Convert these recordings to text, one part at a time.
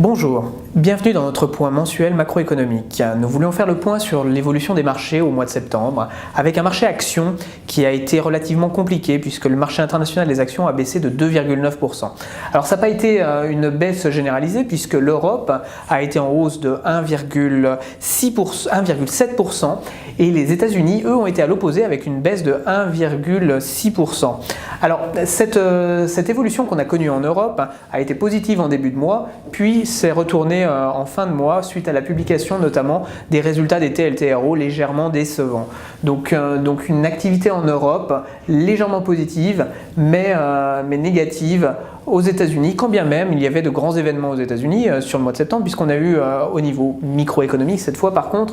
Bonjour, bienvenue dans notre point mensuel macroéconomique. Nous voulions faire le point sur l'évolution des marchés au mois de septembre, avec un marché actions qui a été relativement compliqué puisque le marché international des actions a baissé de 2,9%. Alors ça n'a pas été une baisse généralisée puisque l'Europe a été en hausse de 1,7% et les États-Unis, eux, ont été à l'opposé avec une baisse de 1,6%. Alors cette évolution qu'on a connue en Europe a été positive en début de mois, puis s'est retourné en fin de mois suite à la publication notamment des résultats des TLTRO légèrement décevants. Donc une activité en Europe légèrement positive mais négative aux États-Unis, quand bien même il y avait de grands événements aux États-Unis sur le mois de septembre, puisqu'on a eu au niveau microéconomique cette fois par contre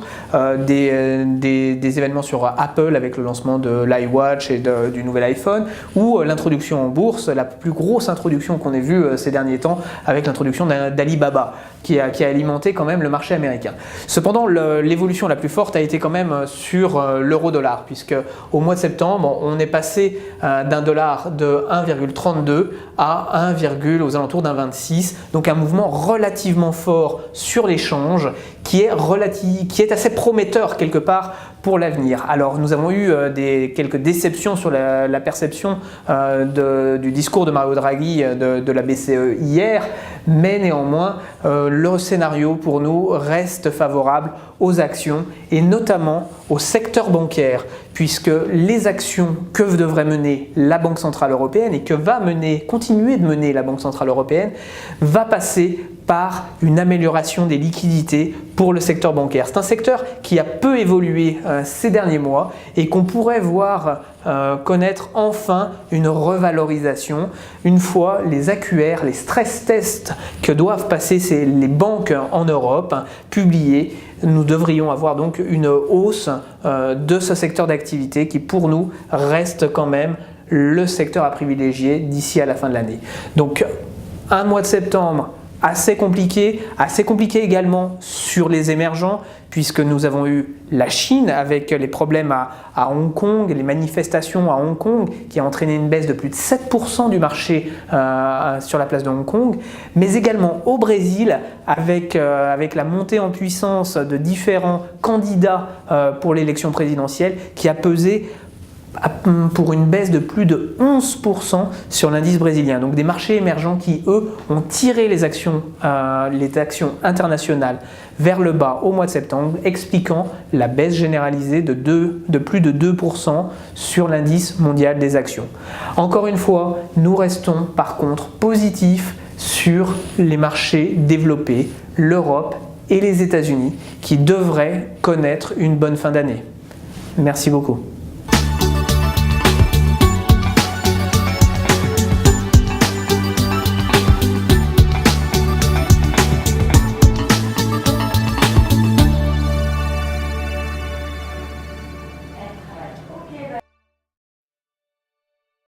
des événements sur Apple avec le lancement de l'iWatch et du nouvel iPhone, ou l'introduction en bourse, la plus grosse introduction qu'on ait vue ces derniers temps avec l'introduction d'Alibaba qui a alimenté quand même le marché américain. Cependant, l'évolution la plus forte a été quand même sur l'euro-dollar, puisque au mois de septembre on est passé d'un dollar de 1,32 à aux alentours d'un 26, donc un mouvement relativement fort sur l'échange qui est assez prometteur quelque part pour l'avenir. Alors nous avons eu quelques déceptions sur la perception du discours de Mario Draghi de la BCE hier, mais néanmoins le scénario pour nous reste favorable aux actions et notamment au secteur bancaire, puisque les actions que devrait mener la Banque Centrale Européenne et que va continuer de mener la Banque Centrale Européenne va passer par une amélioration des liquidités pour le secteur bancaire. C'est un secteur qui a peu évolué ces derniers mois et qu'on pourrait voir connaître enfin une revalorisation une fois les AQR, les stress tests que doivent passer les banques en Europe publiés. Nous devrions avoir donc une hausse de ce secteur d'activité qui pour nous reste quand même le secteur à privilégier d'ici à la fin de l'année. Donc un mois de septembre assez compliqué également sur les émergents, puisque nous avons eu la Chine avec les problèmes à Hong Kong, les manifestations à Hong Kong qui a entraîné une baisse de plus de 7% du marché sur la place de Hong Kong, mais également au Brésil avec la montée en puissance de différents candidats pour l'élection présidentielle qui a pesé pour une baisse de plus de 11% sur l'indice brésilien. Donc des marchés émergents qui, eux, ont tiré les actions internationales vers le bas au mois de septembre, expliquant la baisse généralisée de plus de 2% sur l'indice mondial des actions. Encore une fois, nous restons par contre positifs sur les marchés développés, l'Europe et les États-Unis, qui devraient connaître une bonne fin d'année. Merci beaucoup.